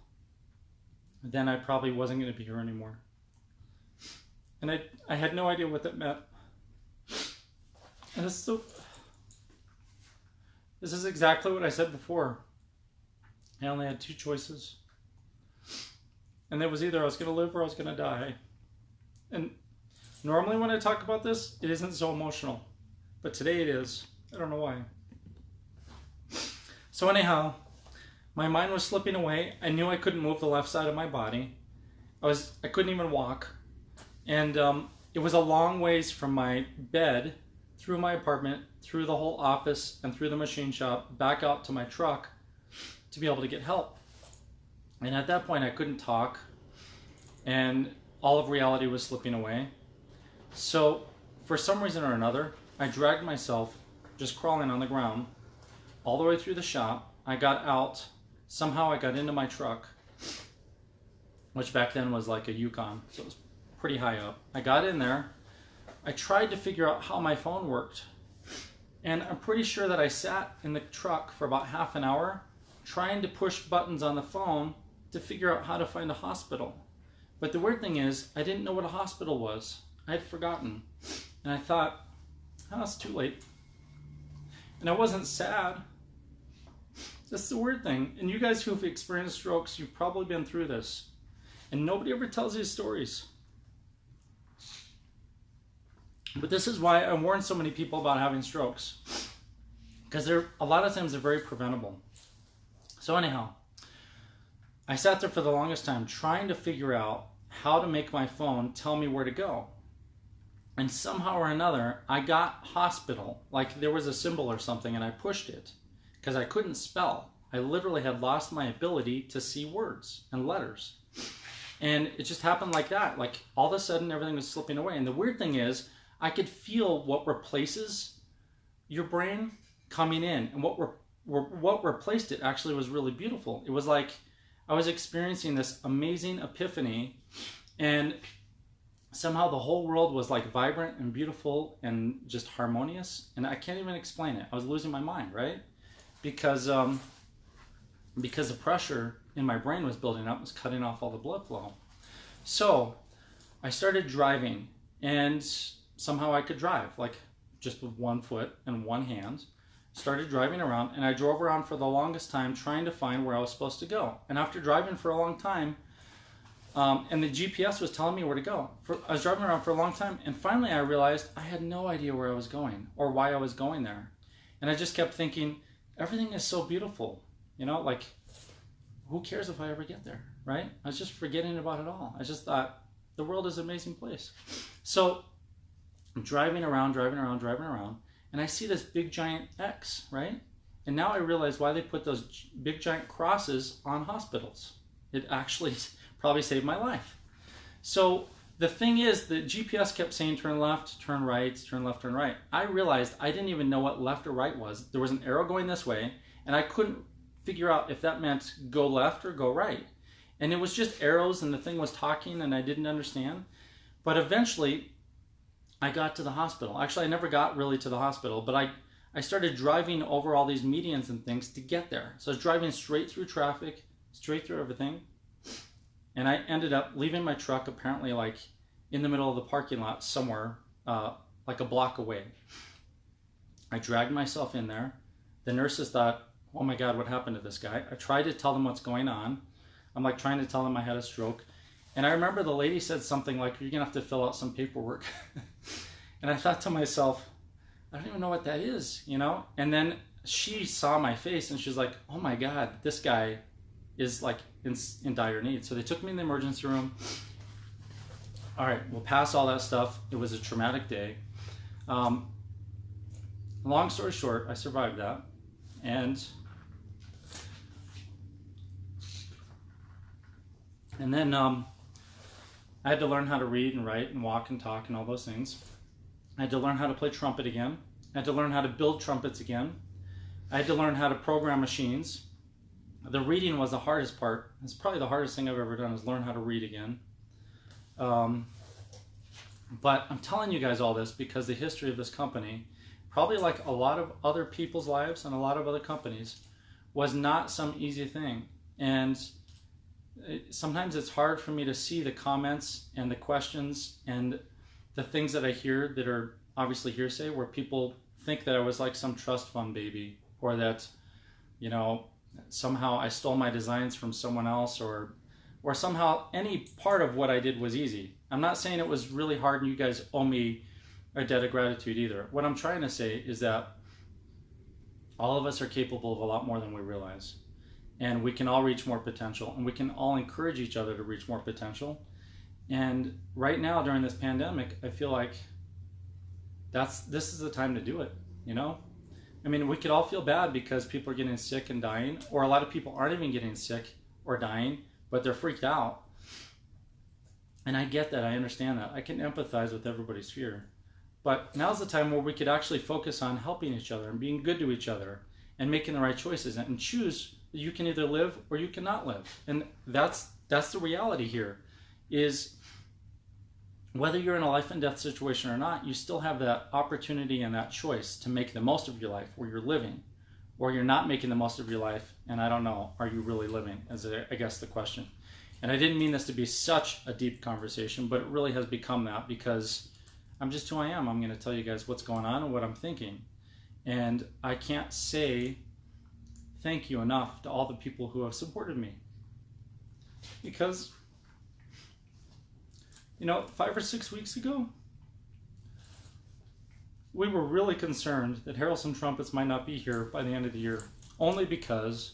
then I probably wasn't going to be here anymore. And I had no idea what that meant. And this is exactly what I said before. I only had two choices. And it was either I was going to live or I was going to die. And normally when I talk about this, it isn't so emotional. But today it is. I don't know why. So anyhow, my mind was slipping away. I knew I couldn't move the left side of my body. I couldn't even walk. And it was a long ways from my bed, through my apartment, through the whole office, and through the machine shop, back out to my truck to be able to get help. And at that point, I couldn't talk, and all of reality was slipping away. So, for some reason or another, I dragged myself, just crawling on the ground, all the way through the shop. I got out. Somehow I got into my truck, which back then was like a Yukon, so it was pretty high up. I got in there. I tried to figure out how my phone worked. And I'm pretty sure that I sat in the truck for about half an hour trying to push buttons on the phone to figure out how to find a hospital. But the weird thing is, I didn't know what a hospital was. I had forgotten. And I thought, oh, it's too late. And I wasn't sad. That's the weird thing. And you guys who've experienced strokes, you've probably been through this. And nobody ever tells these stories. But this is why I warn so many people about having strokes. Because a lot of times they're very preventable. So anyhow, I sat there for the longest time trying to figure out how to make my phone tell me where to go. And somehow or another, I got hospital, like there was a symbol or something, and I pushed it because I couldn't spell. I literally had lost my ability to see words and letters. And it just happened like that. Like all of a sudden, everything was slipping away. And the weird thing is, I could feel what replaces your brain coming in. And what replaced it actually was really beautiful. It was like I was experiencing this amazing epiphany, and somehow the whole world was like vibrant and beautiful and just harmonious. And I can't even explain it. I was losing my mind, right? Because the pressure in my brain was building up, was cutting off all the blood flow. So I started driving, and somehow I could drive, like just with one foot and one hand. Started driving around, and I drove around for the longest time trying to find where I was supposed to go. And after driving for a long time, and the GPS was telling me where to go. I was driving around for a long time, and finally I realized I had no idea where I was going or why I was going there. And I just kept thinking, everything is so beautiful, you know, like, who cares if I ever get there, right? I was just forgetting about it all. I just thought, the world is an amazing place. So I'm driving around, and I see this big giant X, right? And now I realize why they put those big giant crosses on hospitals. It actually probably saved my life. So the thing is, the GPS kept saying turn left, turn right, turn left, turn right. I realized I didn't even know what left or right was. There was an arrow going this way, and I couldn't figure out if that meant go left or go right. And it was just arrows, and the thing was talking, and I didn't understand. But eventually, I got to the hospital. Actually, I never got really to the hospital, but I started driving over all these medians and things to get there. So I was driving straight through traffic, straight through everything. And I ended up leaving my truck apparently like in the middle of the parking lot somewhere, like a block away. I dragged myself in there. The nurses thought, oh my God, what happened to this guy? I tried to tell them what's going on. I'm like trying to tell them I had a stroke. And I remember the lady said something like, you're gonna have to fill out some paperwork. And I thought to myself, I don't even know what that is, you know? And then she saw my face and she's like, oh my God, this guy is like in dire need. So they took me in the emergency room. All right, we'll pass all that stuff. It was a traumatic day. Long story short, I survived that. And then I had to learn how to read and write and walk and talk and all those things. I had to learn how to play trumpet again. I had to learn how to build trumpets again. I had to learn how to program machines. The reading was the hardest part. It's probably the hardest thing I've ever done, is learn how to read again. But I'm telling you guys all this because the history of this company, probably like a lot of other people's lives and a lot of other companies, was not some easy thing. And sometimes it's hard for me to see the comments and the questions and the things that I hear that are obviously hearsay, where people think that I was like some trust fund baby, or that, you know, somehow I stole my designs from someone else, or somehow any part of what I did was easy. I'm not saying it was really hard and you guys owe me a debt of gratitude either. What I'm trying to say is that all of us are capable of a lot more than we realize. And we can all reach more potential, and we can all encourage each other to reach more potential. And right now during this pandemic, I feel like this is the time to do it, you know? I mean, we could all feel bad because people are getting sick and dying, or a lot of people aren't even getting sick or dying, but they're freaked out. And I get that, I understand that. I can empathize with everybody's fear. But now's the time where we could actually focus on helping each other and being good to each other and making the right choices, and choose that you can either live or you cannot live. And that's the reality here, is whether you're in a life and death situation or not, you still have that opportunity and that choice to make the most of your life where you're living, or you're not making the most of your life. And I don't know, are you really living, is I guess the question. And I didn't mean this to be such a deep conversation, but it really has become that, because I'm just who I am. I'm going to tell you guys what's going on and what I'm thinking. And I can't say thank you enough to all the people who have supported me. Because, you know, 5 or 6 weeks ago, we were really concerned that Harrelson Trumpets might not be here by the end of the year, only because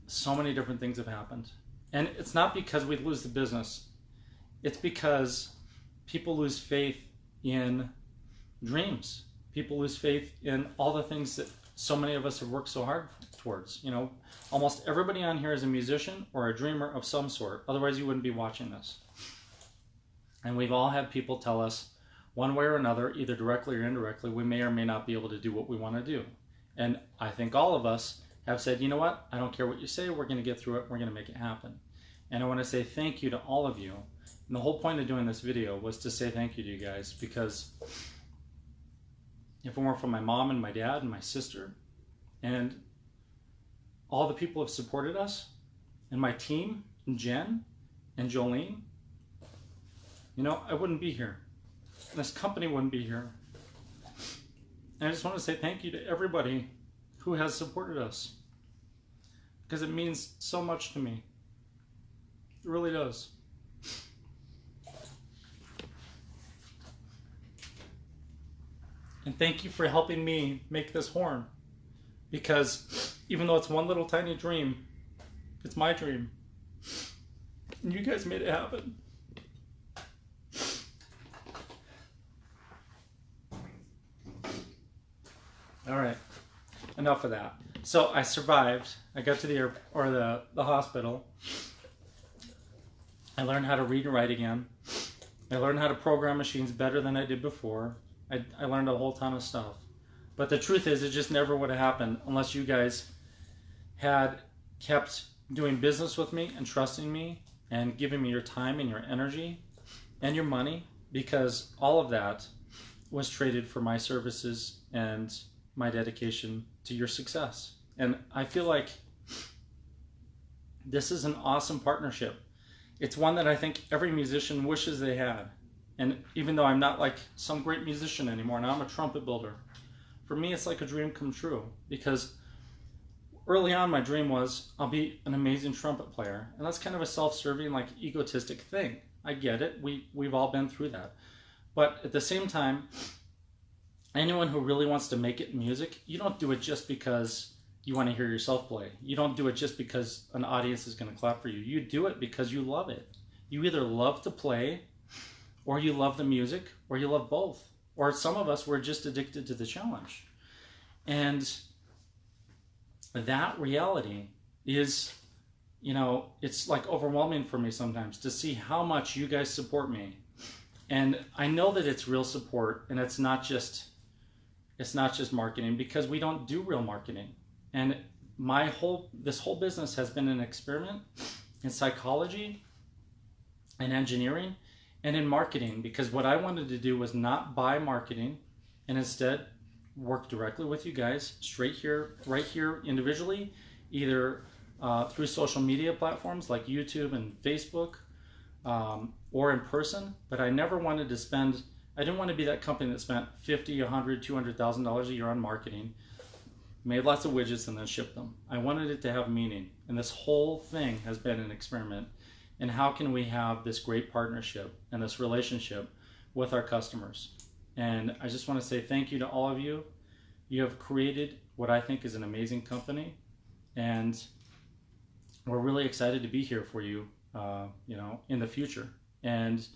so many different things have happened. And it's not because we lose the business. It's because people lose faith in dreams. People lose faith in all the things that so many of us have worked so hard towards. You know, almost everybody on here is a musician or a dreamer of some sort. Otherwise, you wouldn't be watching this. And we've all had people tell us, one way or another, either directly or indirectly, we may or may not be able to do what we want to do. And I think all of us have said, you know what, I don't care what you say, we're going to get through it, we're going to make it happen. And I want to say thank you to all of you. And the whole point of doing this video was to say thank you to you guys, because if it weren't for my mom and my dad and my sister and all the people who have supported us, and my team, and Jen and Jolene, you know, I wouldn't be here. This company wouldn't be here. And I just want to say thank you to everybody who has supported us, because it means so much to me. It really does. And thank you for helping me make this horn, because even though it's one little tiny dream, it's my dream. And you guys made it happen. All right. Enough of that. So I survived. I got to the hospital. I learned how to read and write again. I learned how to program machines better than I did before. I learned a whole ton of stuff. But the truth is, it just never would have happened unless you guys had kept doing business with me and trusting me and giving me your time and your energy and your money, because all of that was traded for my services and my dedication to your success. And I feel like this is an awesome partnership. It's one that I think every musician wishes they had. And even though I'm not like some great musician anymore, now I'm a trumpet builder, for me it's like a dream come true, because early on my dream was I'll be an amazing trumpet player. And that's kind of a self-serving, like egotistic thing. I get it. We've all been through that. But at the same time, anyone who really wants to make it in music, you don't do it just because you want to hear yourself play. You don't do it just because an audience is going to clap for you. You do it because you love it. You either love to play, or you love the music, or you love both. Or some of us were just addicted to the challenge. And that reality is, you know, it's like overwhelming for me sometimes to see how much you guys support me. And I know that it's real support, and it's not just marketing, because we don't do real marketing. And this whole business has been an experiment in psychology and engineering and in marketing, because what I wanted to do was not buy marketing and instead work directly with you guys straight here, right here individually, either through social media platforms like YouTube and Facebook, or in person. But I never wanted to spend, I didn't want to be that company that spent $50, $100, $200,000 a year on marketing, made lots of widgets and then shipped them. I wanted it to have meaning. And this whole thing has been an experiment. And how can we have this great partnership and this relationship with our customers? And I just want to say thank you to all of you. You have created what I think is an amazing company. And we're really excited to be here for you, you know, in the future. And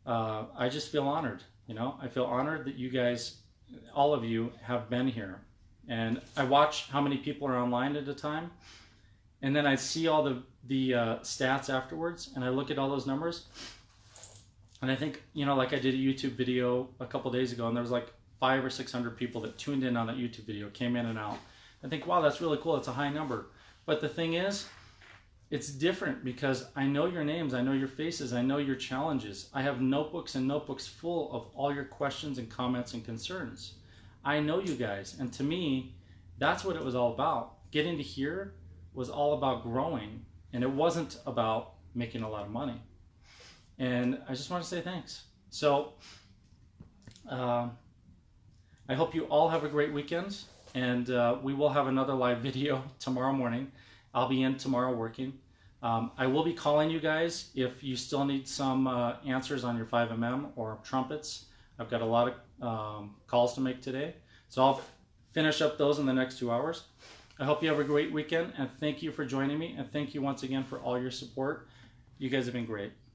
I just feel honored, you know. I feel honored that you guys, all of you, have been here. And I watch how many people are online at a time, and then I see all the stats afterwards, and I look at all those numbers, and I think, you know, like I did a YouTube video a couple days ago, and there was like 500 or 600 people that tuned in on that YouTube video, came in and out. I think, wow, that's really cool. It's a high number. But the thing is, it's different because I know your names, I know your faces, I know your challenges. I have notebooks and notebooks full of all your questions and comments and concerns. I know you guys, and to me, that's what it was all about. Getting to here was all about growing, and it wasn't about making a lot of money. And I just want to say thanks. So I hope you all have a great weekend, and we will have another live video tomorrow morning. I'll be in tomorrow working. I will be calling you guys if you still need some answers on your 5mm or trumpets. I've got a lot of calls to make today. So I'll finish up those in the next 2 hours. I hope you have a great weekend, and thank you for joining me. And thank you once again for all your support. You guys have been great.